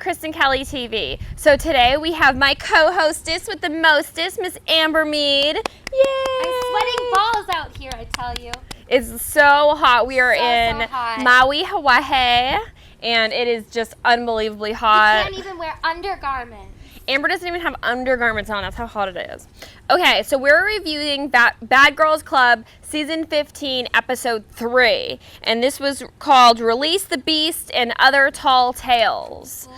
Kristen Kelly TV. So today we have my co-hostess with the mostest, Miss Amber Mead. Yay! I'm sweating balls out here, I tell you. It's so hot. We are in so hot. Maui, Hawaii, and it is just unbelievably hot. You can't even wear undergarments. Amber doesn't even have undergarments on. That's how hot it is. Okay, so we're reviewing Bad Girls Club Season 15, Episode 3. And this was called Release the Beast and Other Tall Tales.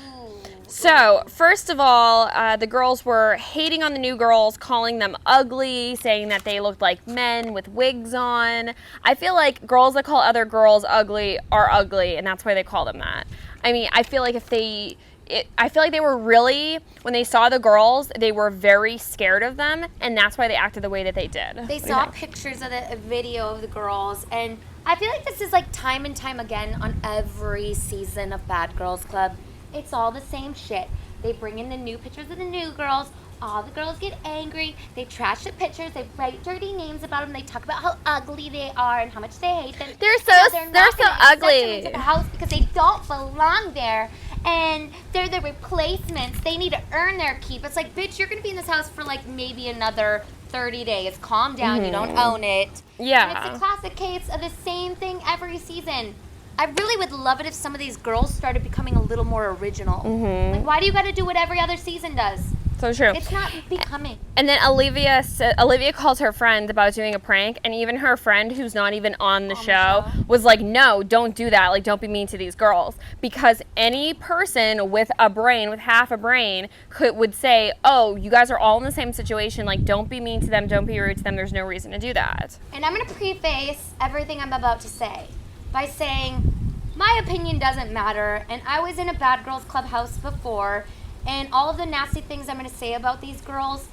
So, first of all, the girls were hating on the new girls, calling them ugly, saying that they looked like men with wigs on. I feel like girls that call other girls ugly are ugly, and that's why they call them that. I mean, I feel like I feel like they were really, when they saw the girls, they were very scared of them, and that's why they acted the way that they did. They saw pictures of the video of the girls, and I feel like this is like time and time again on every season of Bad Girls Club. It's all the same shit. They bring in the new pictures of the new girls. All the girls get angry. They trash the pictures. They write dirty names about them. They talk about how ugly they are and how much they hate them. They're so ugly. Accept them into the house because they don't belong there. And they're the replacements. They need to earn their keep. It's like, bitch, you're going to be in this house for like maybe another 30 days. Calm down. You don't own it. Yeah. And it's a classic case of the same thing every season. I really would love it if some of these girls started becoming a little more original. Like, why do you got to do what every other season does? So true. It's not becoming. And then Olivia calls her friend about doing a prank, and even her friend, who's not even on the show, was like, no, don't do that. Like, don't be mean to these girls. Because any person with a brain, with half a brain, would say, oh, you guys are all in the same situation. Like, don't be mean to them. Don't be rude to them. There's no reason to do that. And I'm going to preface everything I'm about to say by saying my opinion doesn't matter, and I was in a Bad Girls Club house before, and all of the nasty things I'm going to say about these girls,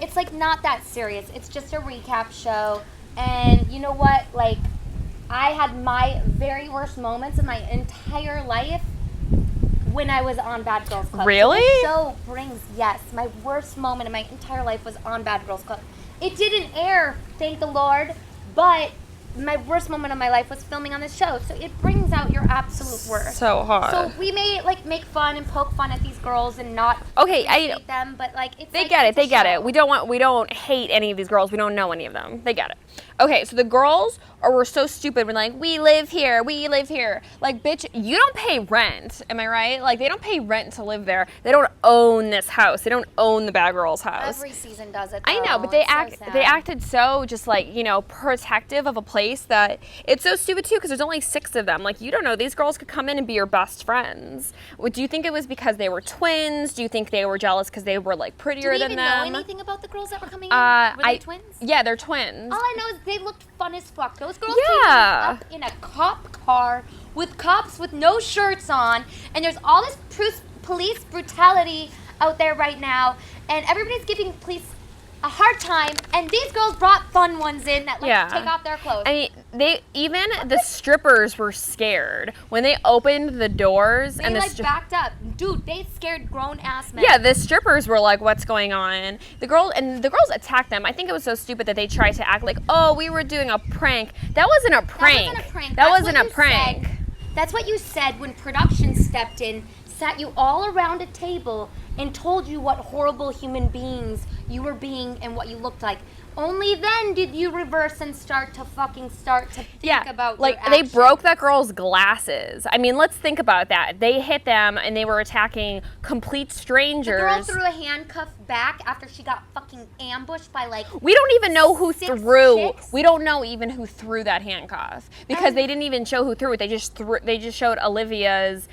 it's like not that serious. It's just a recap show, and you know what? Like, I had my very worst moments in my entire life when I was on Bad Girls Club. Really? So the show brings, yes, my worst moment in my entire life was on Bad Girls Club. It didn't air, thank the Lord, but my worst moment of my life was filming on this show, so it brings out your absolute worst. So hard. So we may like make fun and poke fun at these girls and not hate them, but like it's they like, get it. it's a They get show. it. We don't hate any of these girls. We don't know any of them. They get it. Okay, so the girls were so stupid. We're like, we live here. We live here. Like, bitch, you don't pay rent. Am I right? Like, they don't pay rent to live there. They don't own this house. They don't own the Bad Girls house. Every season does it. I know, but they acted so just like, you know, protective of a place that it's so stupid too, because there's only 6 of them. Like, you don't know, these girls could come in and be your best friends. Do you think it was because they were twins? Do you think they were jealous because they were like prettier than them? Do we even know anything about the girls that were coming in? Were they twins? Yeah, they're twins. All I know is they looked fun as fuck. Those girls Yeah. came up in a cop car with cops with no shirts on, and there's all this police brutality out there right now, and everybody's giving police a hard time, and these girls brought fun ones in that like to take off their clothes. I mean, the strippers were scared when they opened the doors They and like backed up. Dude, they scared grown ass men. Yeah, the strippers were like, what's going on? The girls attacked them. I think it was so stupid that they tried to act like, oh, we were doing a prank. That wasn't a prank. That wasn't a prank. That's what you said when production stepped in, sat you all around a table, and told you what horrible human beings you were being and what you looked like. Only then did you reverse and start to think about like your they actions. broke that girl's glasses. I mean, let's think about that. They hit them and they were attacking complete strangers. The girl threw a handcuff back after she got fucking ambushed by like we don't even know who 6 threw. chicks. We don't know even who threw that handcuff because they didn't even show who threw it. They just showed Olivia's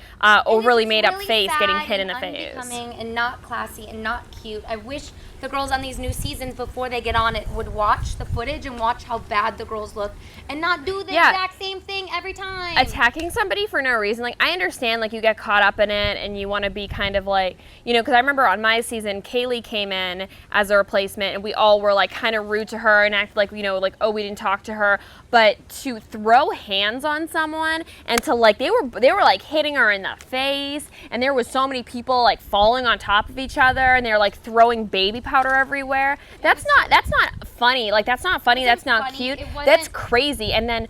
overly made up face getting hit in the face. Unbecoming and not classy and not cute. I wish the girls on these new seasons, before they get on it, would watch the footage and watch how bad the girls look and not do the exact same thing every time. Attacking somebody for no reason. Like, I understand, like, you get caught up in it and you want to be kind of like, you know, because I remember on my season, Kaylee came in as a replacement and we all were like kind of rude to her and acted like, you know, like, oh, we didn't talk to her. But to throw hands on someone and to like, they were like hitting her in the face and there was so many people like falling on top of each other and they're like throwing baby powder everywhere. That's not funny. Like, that's not funny. That's not funny. cute. It wasn't- That's crazy. And then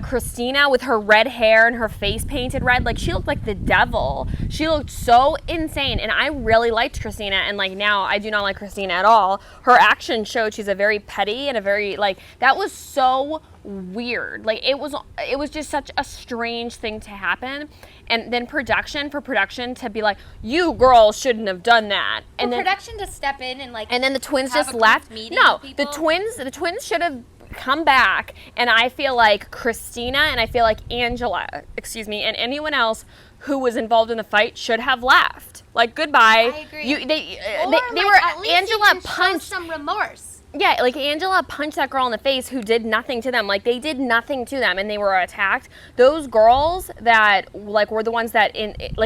Christina with her red hair and her face painted red, like, she looked like the devil. She looked so insane. And I really liked Christina. And, like, now I do not like Christina at all. Her action showed she's a very petty and a very, like, that was so weird. Like, it was just such a strange thing to happen. And then production to be like, you girls shouldn't have done that. And then production to step in and like, and then the twins have just a left. meeting No, with the people. twins should have come back. And I feel like Christina and I feel like Angela, and anyone else who was involved in the fight should have left. Like, goodbye. I agree. They Or, were at least Angela you can show punched. some remorse. Yeah, like Angela punched that girl in the face who did nothing to them. Like, they did nothing to them and they were attacked. Those girls that like were the ones that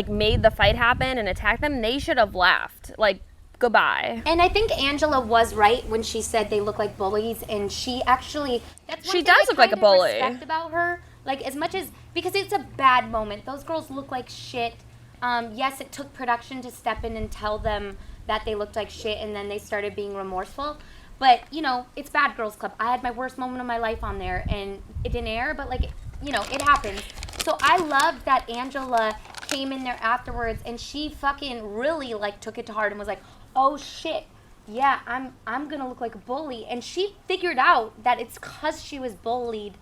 made the fight happen and attacked them, they should have left. Like, goodbye. And I think Angela was right when she said they look like bullies, and she actually that's one She thing does I look like a kind of bully. Respect about her, like as much as because it's a bad moment. Those girls look like shit. Yes, it took production to step in and tell them that they looked like shit, and then they started being remorseful. But, you know, it's Bad Girls Club. I had my worst moment of my life on there, and it didn't air, but, like, you know, it happens. So I love that Angela came in there afterwards, and she fucking really, like, took it to heart and was like, oh, shit, yeah, I'm going to look like a bully. And she figured out that it's because she was bullied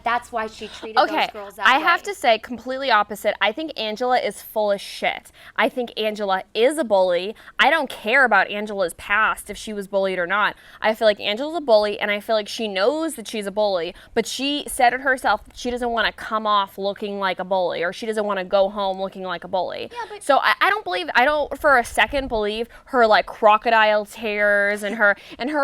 that's why she treated those girls that way. I have to say, completely opposite. I think Angela is full of shit. I think Angela is a bully. I don't care about Angela's past, if she was bullied or not. I feel like Angela's a bully, and I feel like she knows that she's a bully, but she said it herself that she doesn't want to come off looking like a bully, or she doesn't want to go home looking like a bully. Yeah, but so I don't for a second believe her, like, crocodile tears and her didn't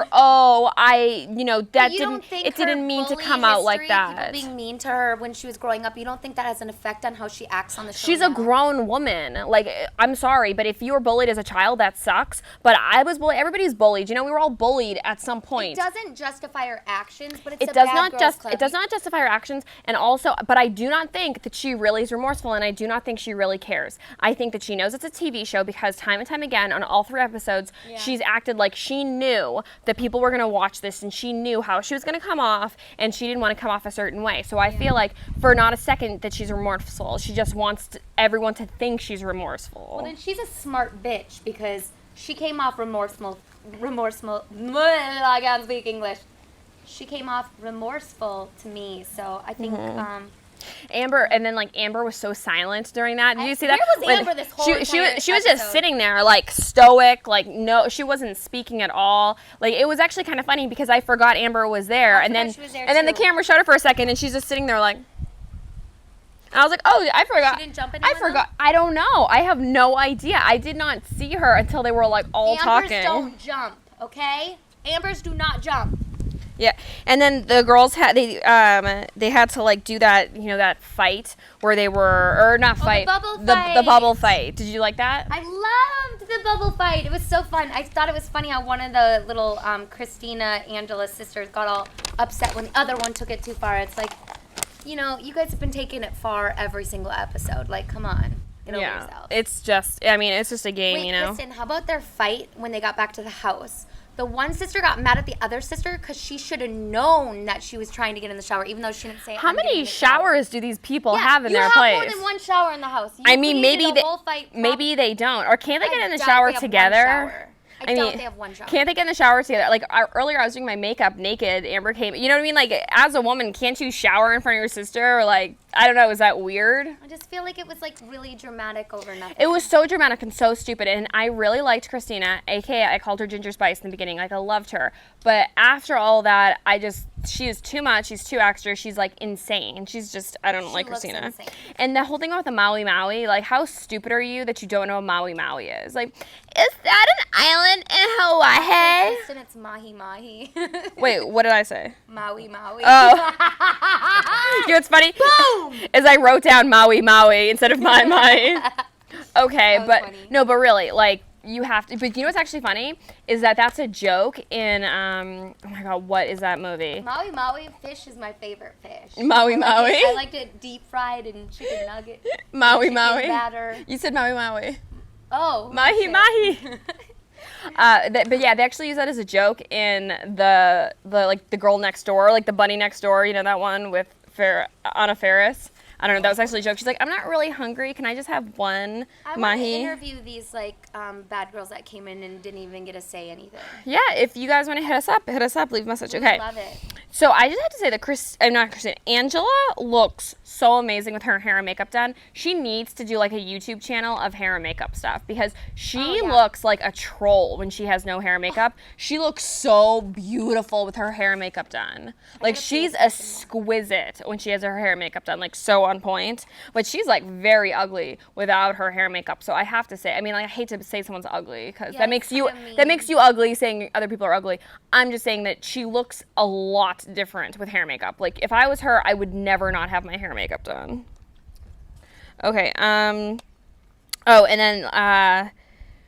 mean to come out like that. People being mean to her when she was growing up, you don't think that has an effect on how she acts on the show? She's a grown woman. Like, I'm sorry, but if you were bullied as a child, that sucks. But I was bullied. Everybody's bullied. You know, we were all bullied at some point. It doesn't justify her actions, but it's It a does Bad not Girls Club. it does not justify her actions, and also, but I do not think that she really is remorseful, and I do not think she really cares. I think that she knows it's a TV show because time and time again on all 3 episodes, she's acted like she knew that people were going to watch this, and she knew how she was going to come off, and she didn't want to come off a certain way. So I feel like for not a second that she's remorseful. She just wants everyone to think she's remorseful. Well, then she's a smart bitch because she came off remorseful. I can't speak English. She came off remorseful to me, so I think. Amber, and then, like, Amber was so silent during that. Did you see that? Where was Amber this whole she entire was just episode? sitting there, like, stoic, like, no, she wasn't speaking at all. Like, it was actually kind of funny because I forgot Amber was there, I and then forgot she was there, and then the too. camera showed her for a second, and she's just sitting there, like. And I was like, oh, I forgot. She didn't jump I anyone, forgot. I don't know. I have no idea. I did not see her until they were, like, all Ambers talking. don't jump, okay? Ambers do not jump. Yeah, and then the girls had they had to, like, do that, you know, that fight where they were, or not fight, the bubble the fight. bubble fight. Did you like that? I loved the bubble fight. It was so fun. I thought it was funny how one of the little Christina, Angela's sisters got all upset when the other one took it too far. It's like, you know, you guys have been taking it far every single episode. Like, come on. Get over yourself. It's just, I mean, it's just a game, Wait, you know? Kristen, how about their fight when they got back to the house? The one sister got mad at the other sister because she should have known that she was trying to get in the shower, even though she didn't say. How many showers do these people have in their You place? have more than one shower in the house. You I mean, maybe created a whole fight maybe they don't, or can't they get in the doubt shower they have one together? shower. I doubt they have one shower. Can't they get in the shower together? Like, earlier I was doing my makeup naked. Amber came. You know what I mean? Like, as a woman, can't you shower in front of your sister? Or, like, I don't know. Is that weird? I just feel like it was, like, really dramatic over nothing. It was so dramatic and so stupid. And I really liked Christina, a.k.a. I called her Ginger Spice in the beginning. Like, I loved her. But after all that, she is too much. She's too extra. She's, like, insane. She's just, I don't like looks Christina. insane. And the whole thing about the Maui Maui, like, how stupid are you that you don't know what Maui Maui is? Like, is that an island in Hawaii? Kristen, it's mahi mahi. Wait, what did I say? Maui Maui. Oh. You know what's funny? Boom! Is I wrote down Maui Maui instead of Mai Mai. Okay, was but funny. no, but really, like, you have to. But you know what's actually funny is that's a joke in oh my god, what is that movie? Maui Maui fish is my favorite fish. Maui Maui. I liked it deep fried and chicken nugget. Maui chicken Maui. batter. You said Maui Maui. Oh. Mahi shit. Mahi. But yeah, they actually use that as a joke in the like the girl next door, like the bunny next door. You know that one with Anna Faris. I don't know. That was actually a joke. She's like, I'm not really hungry. Can I just have one I want to interview these like bad girls that came in and didn't even get to say anything. Yeah, if you guys want to hit us up, leave a message. Okay. Love it. So I just have to say that Angela looks so amazing with her hair and makeup done. She needs to do like a YouTube channel of hair and makeup stuff because she looks like a troll when she has no hair and makeup. She looks so beautiful with her hair and makeup done. Like she's exquisite when she has her hair and makeup done, like so on point. But she's like very ugly without her hair and makeup. So I have to say, I mean, like, I hate to say someone's ugly because that makes you ugly saying other people are ugly. I'm just saying that she looks a lot different with hair and makeup. Like if I was her, I would never not have my hair and makeup done. Okay. Oh, and then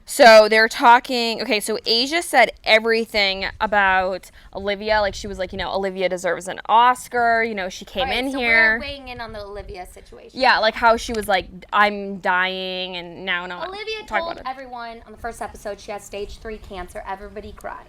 so they're talking. Okay, so Asia said everything about Olivia. Like she was like, Olivia deserves an Oscar. She came in so here. We're weighing in on the Olivia situation. Yeah, like how she was like, I'm dying, and now not. Olivia told everyone on the first episode she has stage 3 cancer. Everybody cried.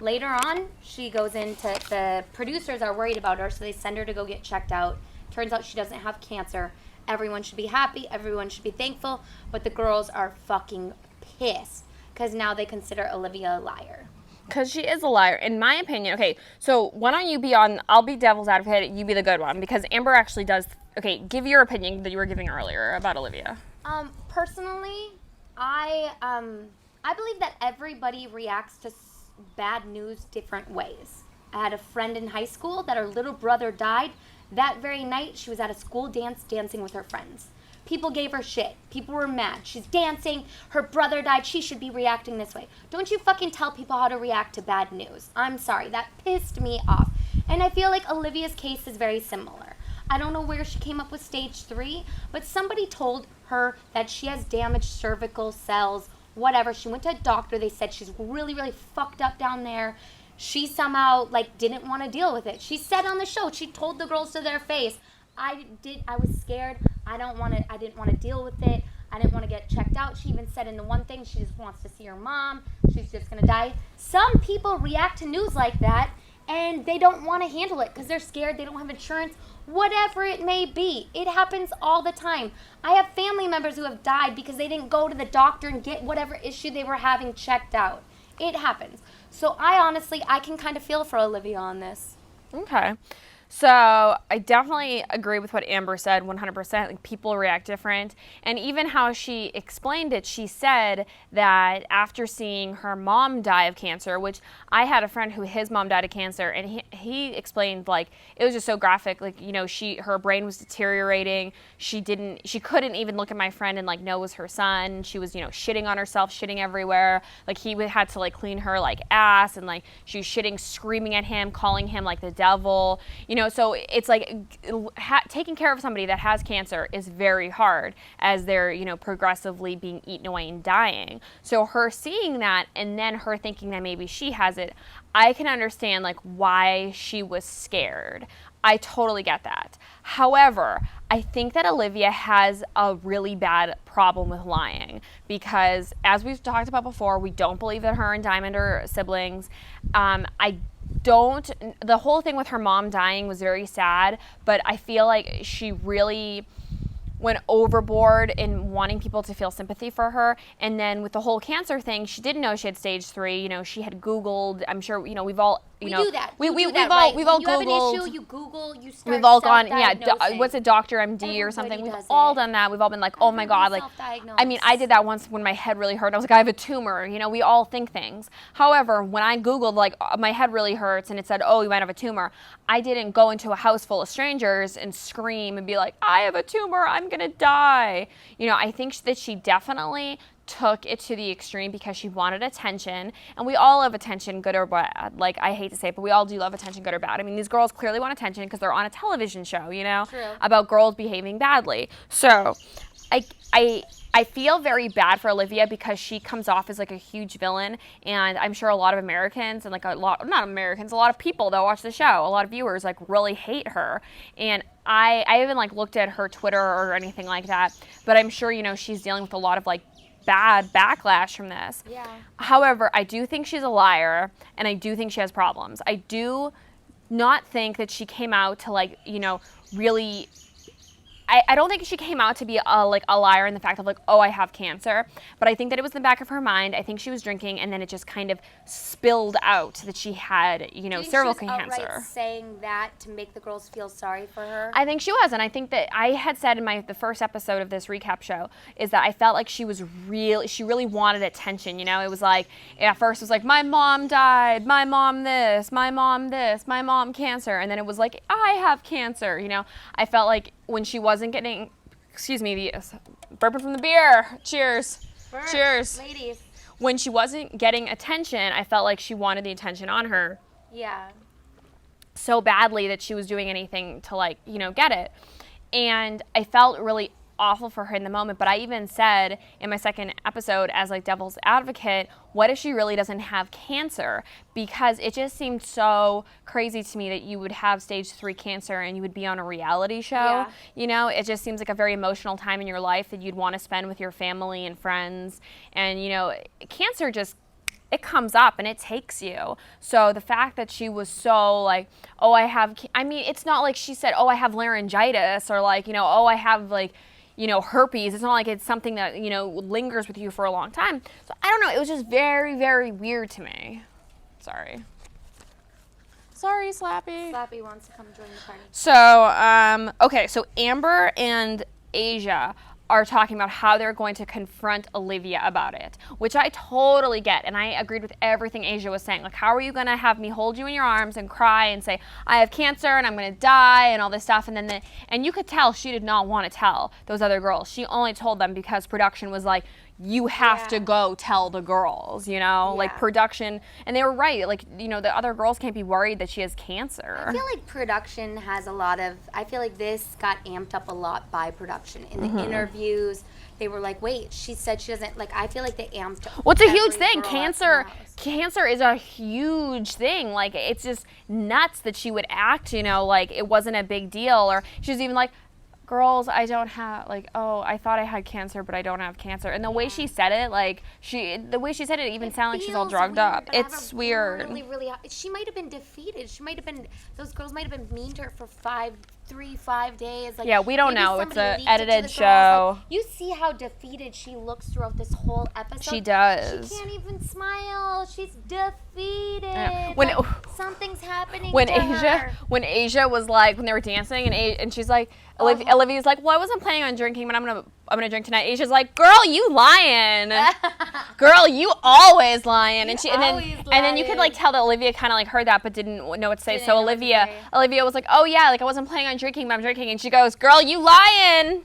Later on, she goes into, the producers are worried about her, so they send her to go get checked out. Turns out she doesn't have cancer. Everyone should be happy. Everyone should be thankful. But the girls are fucking pissed because now they consider Olivia a liar. Because she is a liar, in my opinion. Okay, so why don't you I'll be devil's advocate, you be the good one. Because Amber actually does, okay, give your opinion that you were giving earlier about Olivia. Personally, I believe that everybody reacts to bad news different ways. I had a friend in high school that her little brother died. That very night, she was at a school dance dancing with her friends. People gave her shit. People were mad. She's dancing. Her brother died. She should be reacting this way. Don't you fucking tell people how to react to bad news. I'm sorry. That pissed me off. And I feel like Olivia's case is very similar. I don't know where she came up with stage 3, but somebody told her that she has damaged cervical cells, whatever. She went to a doctor. They said she's really, really fucked up down there. She somehow, didn't want to deal with it. She said on the show, she told the girls to their face, I was scared. I didn't want to deal with it. I didn't want to get checked out. She even said in the one thing, she just wants to see her mom. She's just going to die. Some people react to news like that, and they don't want to handle it because they're scared. They don't have insurance. Whatever it may be. It happens all the time. I have family members who have died because they didn't go to the doctor and get whatever issue they were having checked out. It happens. So I can kind of feel for Olivia on this. Okay. So I definitely agree with what Amber said 100%. Like, people react different. And even how she explained it, she said that after seeing her mom die of cancer, which I had a friend who his mom died of cancer, and he explained, like, it was just so graphic. Like, her brain was deteriorating. She couldn't even look at my friend and, like, know it was her son. She was, shitting on herself, shitting everywhere. Like, he had to, like, clean her, like, ass, and, like, she was shitting, screaming at him, calling him, like, the devil. So it's like taking care of somebody that has cancer is very hard as they're, progressively being eaten away and dying. So her seeing that and then her thinking that maybe she has it, I can understand, like, why she was scared. I totally get that. However, I think that Olivia has a really bad problem with lying because, as we've talked about before, we don't believe that her and Diamond are siblings. The whole thing with her mom dying was very sad, but I feel like she really went overboard in wanting people to feel sympathy for her. And then with the whole cancer thing, she didn't know she had stage 3. She had Googled. I'm sure, we've all, we do that. We've all Googled. You have an issue, you Google, you start. We've all gone, what's a Dr. MD or something? We've all done that. We've all been like, oh my God, like, I mean, I did that once when my head really hurt. I was like, I have a tumor. We all think things. However, when I Googled, like, my head really hurts, and it said, oh, you might have a tumor, I didn't go into a house full of strangers and scream and be like, I have a tumor, I'm gonna die. I think that she definitely took it to the extreme because she wanted attention, and we all love attention, good or bad. Like, I hate to say it, but we all do love attention, good or bad. I mean, these girls clearly want attention because they're on a television show, True. About girls behaving badly. So I feel very bad for Olivia because she comes off as, like, a huge villain, and I'm sure a lot of Americans and, like, a lot of people that watch the show, a lot of viewers, like, really hate her. And I haven't, like, looked at her Twitter or anything like that, but I'm sure, she's dealing with a lot of, like, bad backlash from this. Yeah. However, I do think she's a liar, and I do think she has problems. I do not think that she came out to, like, you know, really... I don't think she came out to be a liar in the fact of like, oh, I have cancer. But I think that it was in the back of her mind. I think she was drinking, and then it just kind of spilled out that she had, you know, cervical cancer. Outright saying that to make the girls feel sorry for her? I think she was, and I think that I had said in the first episode of this recap show is that I felt like she really wanted attention. You know, it was like at first it was like my mom died, my mom this, my mom cancer, and then it was like I have cancer. You know, I felt like when she wasn't getting, burping from the beer. Cheers. Burp, Cheers. ladies. When she wasn't getting attention, I felt like she wanted the attention on her. Yeah. So badly that she was doing anything to, like, you know, get it. And I felt really awful for her in the moment, but I even said in my second episode as like devil's advocate, what if she really doesn't have cancer? Because it just seemed so crazy to me that you would have stage 3 cancer and you would be on a reality show. Yeah. You know, it just seems like a very emotional time in your life that you'd want to spend with your family and friends. And, you know, cancer just, it comes up and it takes you. So the fact that she was so like, oh, it's not like she said, oh, I have laryngitis, or like, you know, oh, I have like, you know, herpes. It's not like it's something that, you know, lingers with you for a long time. So I don't know. It was just very, very weird to me. Sorry, Slappy. Slappy wants to come join the party. So, okay. So Amber and Asia are talking about how they're going to confront Olivia about it, which I totally get, and I agreed with everything Asia was saying. Like, how are you going to have me hold you in your arms and cry and say, I have cancer and I'm going to die and all this stuff, and then and you could tell she did not want to tell those other girls. She only told them because production was like, you have to go tell the girls, you know, like production, and they were right. Like, you know, the other girls can't be worried that she has cancer. I feel like production has a lot of, I feel like this got amped up a lot by production. In the interviews, they were like, wait, she said she doesn't, like, I feel like they amped up. What's a huge thing? Cancer is a huge thing. Like, it's just nuts that she would act, you know, like it wasn't a big deal. Or she was even like, girls, I don't have, like, oh, I thought I had cancer, but I don't have cancer. And the way she said it, like, the way she said it even sounded like she's all drugged up. It's weird. Really, she might have been defeated. She might have been, those girls might have been mean to her for 5 days. Like, yeah, we don't know. It's an edited show. Like, you see how defeated she looks throughout this whole episode? She does. She can't even smile. She's defeated. Yeah. Something's happening when to her. When Asia was like, when they were dancing, and she's like, Olivia's like, well, I wasn't planning on drinking, but I'm gonna drink tonight. Asia's like, girl, you lying. Girl, you always lying. And then you could like tell that Olivia kind of like heard that but didn't know what to say. So Olivia was like, oh yeah, like I wasn't planning on drinking, but I'm drinking. And she goes, girl, you lying.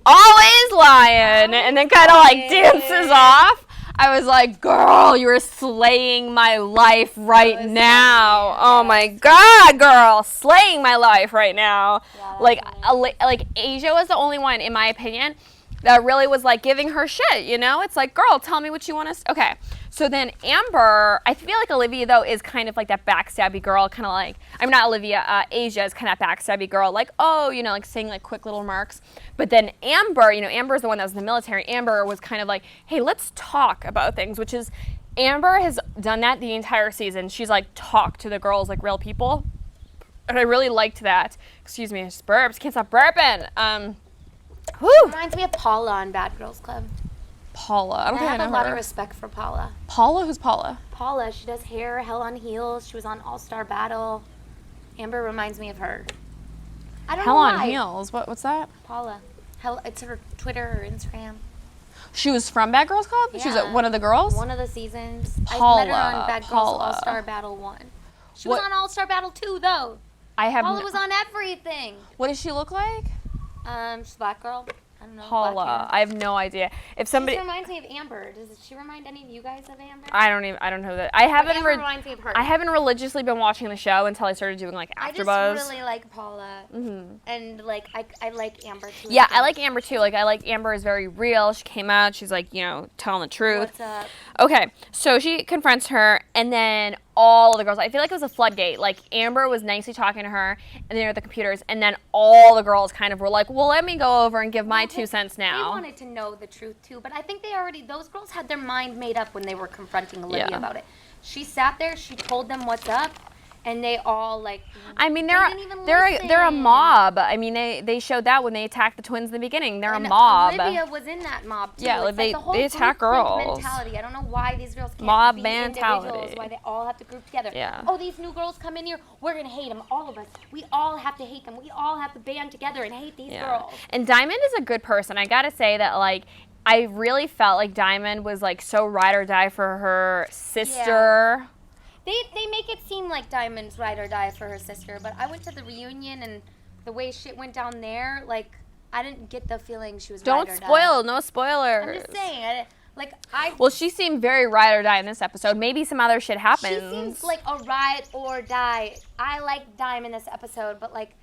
Always lying. And then kind of like dances off. I was like, girl, you are slaying my life right now. Oh my God, girl, slaying my life right now. Yeah, like Asia was the only one, in my opinion, that really was like giving her shit, you know? It's like, girl, tell me what you want to okay. So then Amber, I feel like Olivia, though, is kind of like that backstabby girl, kind of like, I'm not Olivia, Asia is kind of that backstabby girl, like, oh, you know, like saying like quick little remarks. But then Amber, you know, Amber's the one that was in the military. Amber was kind of like, hey, let's talk about things, which is, Amber has done that the entire season. She's like talked to the girls like real people. And I really liked that. Excuse me, just burps, can't stop burping. Reminds me of Paula on Bad Girls Club. Paula. I have a lot of respect for Paula. Paula? Who's Paula? Paula. She does hair, Hell on Heels. She was on All-Star Battle. Amber reminds me of her. I don't know why. Hell on Heels? What's that? Paula. It's her Twitter or Instagram. She was from Bad Girls Club? Yeah. She was one of the girls? One of the seasons. Paula. I met her on Bad Girls All-Star Battle 1. She was on All-Star Battle 2, though. Paula was on everything. What does she look like? She's a black girl. I don't know. Paula. I have no idea. If somebody She reminds me of Amber. Does she remind any of you guys of Amber? I don't know that. Amber reminds me of her. I haven't religiously been watching the show until I started doing like AfterBuzz. I just really like Paula. And like I like Amber too. Yeah, I like Amber too. Like I like Amber is very real. She came out, she's like, you know, telling the truth. What's up? Okay. So she confronts her, and then all of the girls. I feel like it was a floodgate. Like, Amber was nicely talking to her, and then at the computers, and then all the girls kind of were like, well, let me go over and give my 2 cents now. They wanted to know the truth, too. But I think those girls had their mind made up when they were confronting Olivia about it. She sat there, she told them what's up, and they all, like, I mean, they're a mob. I mean, they showed that when they attacked the twins in the beginning. They're a mob. Olivia was in that mob, too. Yeah, they attack girls. Mentality. I don't know why these girls can't mob be mentality. individuals, why they all have to group together. Yeah. Oh, these new girls come in here, we're going to hate them, all of us. We all have to hate them. We all have to band together and hate these girls. And Diamond is a good person. I got to say that, like, I really felt like Diamond was, like, so ride or die for her sister. Yeah. They make it seem like Diamond's ride or die for her sister, but I went to the reunion and the way shit went down there, like, I didn't get the feeling she was ride or die. Don't spoil, no spoilers. I'm just saying, well, she seemed very ride or die in this episode. Maybe some other shit happens. She seems like a ride or die. I like Diamond this episode, but, like,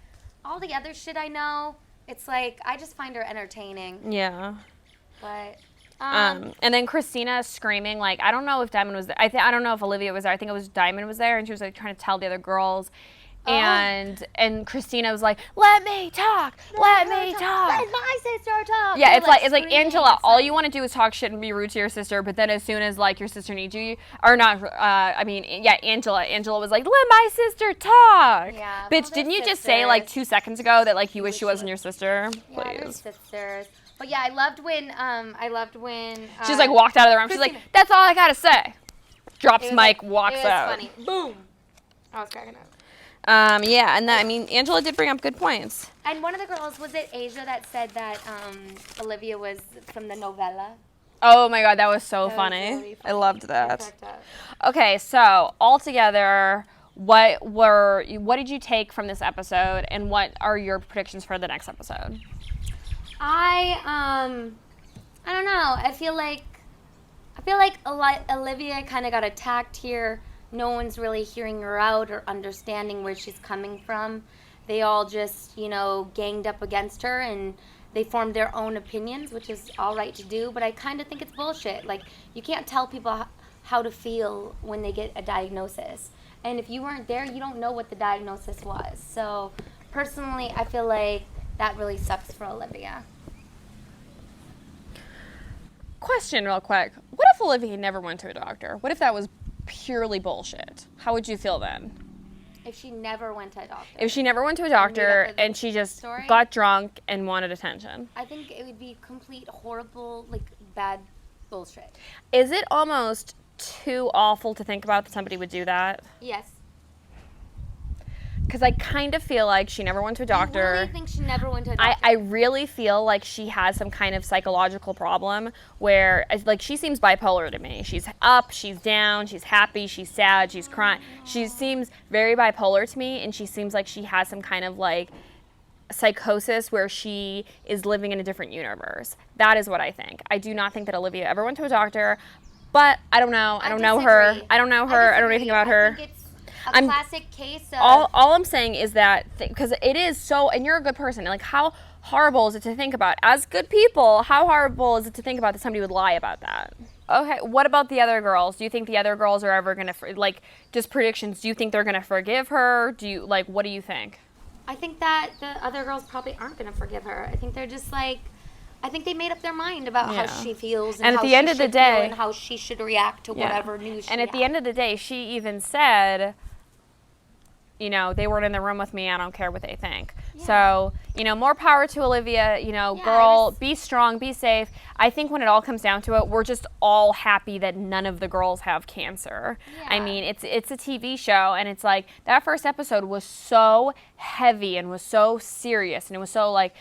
all the other shit I know, it's like, I just find her entertaining. Yeah. But... and then Christina screaming, like, I don't know if Diamond was there. I don't know if Olivia was there. I think it was Diamond was there, and she was, like, trying to tell the other girls. And Christina was like, let me talk. Let me talk. Let my sister talk. Yeah, it's like Angela, all you want to do is talk shit and be rude to your sister, but then as soon as, like, your sister needs you, or not, Angela was like, let my sister talk. Yeah. Bitch, didn't you just say, like, 2 seconds ago that, like, you wish she wasn't your sister? Please. Yeah, they're sisters. But yeah, I loved when she's like walked out of the room. She's like, that's all I gotta say. Drops mic, like, walks out. It was funny. Boom. I was cracking up. Yeah, and I mean, Angela did bring up good points. And one of the girls, was it Asia that said that Olivia was from the novella? Oh my god, that was so funny. Was really funny. I loved that. Okay, so altogether, what did you take from this episode, and what are your predictions for the next episode? I don't know. I feel like Olivia kind of got attacked here. No one's really hearing her out or understanding where she's coming from. They all just, ganged up against her, and they formed their own opinions, which is all right to do, but I kind of think it's bullshit. Like, you can't tell people how to feel when they get a diagnosis. And if you weren't there, you don't know what the diagnosis was. So, personally, I feel like that really sucks for Olivia. Question real quick. What if Olivia never went to a doctor? What if that was purely bullshit? How would you feel then? If she never went to a doctor. If she never went to a doctor and she just got drunk and wanted attention. I think it would be complete horrible, like, bad bullshit. Is it almost too awful to think about that somebody would do that? Yes. Because I kind of feel like she never went to a doctor. You really think she never went to a doctor? I really feel like she has some kind of psychological problem where, like, she seems bipolar to me. She's up, she's down, she's happy, she's sad, she's crying. She seems very bipolar to me, and she seems like she has some kind of, like, psychosis where she is living in a different universe. That is what I think. I do not think that Olivia ever went to a doctor, but I don't know. I don't know her. I don't know her. I don't know anything about her. A classic case of... All I'm saying is that, because it is so, and you're a good person, like, how horrible is it to think about? As good people, how horrible is it to think about that somebody would lie about that? Okay, what about the other girls? Do you think the other girls are ever going to, like, just predictions, do you think they're going to forgive her? What do you think? I think that the other girls probably aren't going to forgive her. I think they're just like... I think they made up their mind about how she feels and at how the end of the day, and how she should react to whatever news she And at the end of the day, she even said, they weren't in the room with me. I don't care what they think. Yeah. So, more power to Olivia. Girl, be strong, be safe. I think when it all comes down to it, we're just all happy that none of the girls have cancer. Yeah. I mean, it's a TV show, and it's like that first episode was so heavy and was so serious, and it was so like,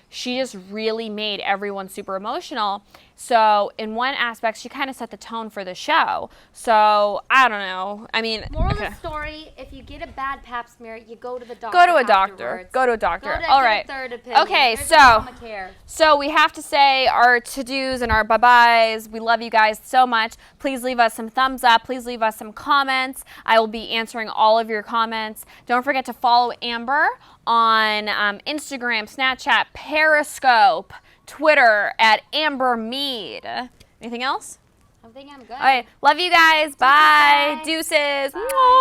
she just really made everyone super emotional. So in one aspect, she kind of set the tone for the show. So I don't know. I mean, moral of the story: if you get a bad pap smear, you go to the doctor. Go to a doctor. Go to a doctor. All right. Third opinion. Okay, There's so we have to say our to-dos and our bye-byes. We love you guys so much. Please leave us some thumbs up. Please leave us some comments. I will be answering all of your comments. Don't forget to follow Amber on Instagram, Snapchat, Periscope, Twitter at Amber Mead. Anything else? I think I'm good. All right. Love you guys. Bye. guys. Deuces. Bye.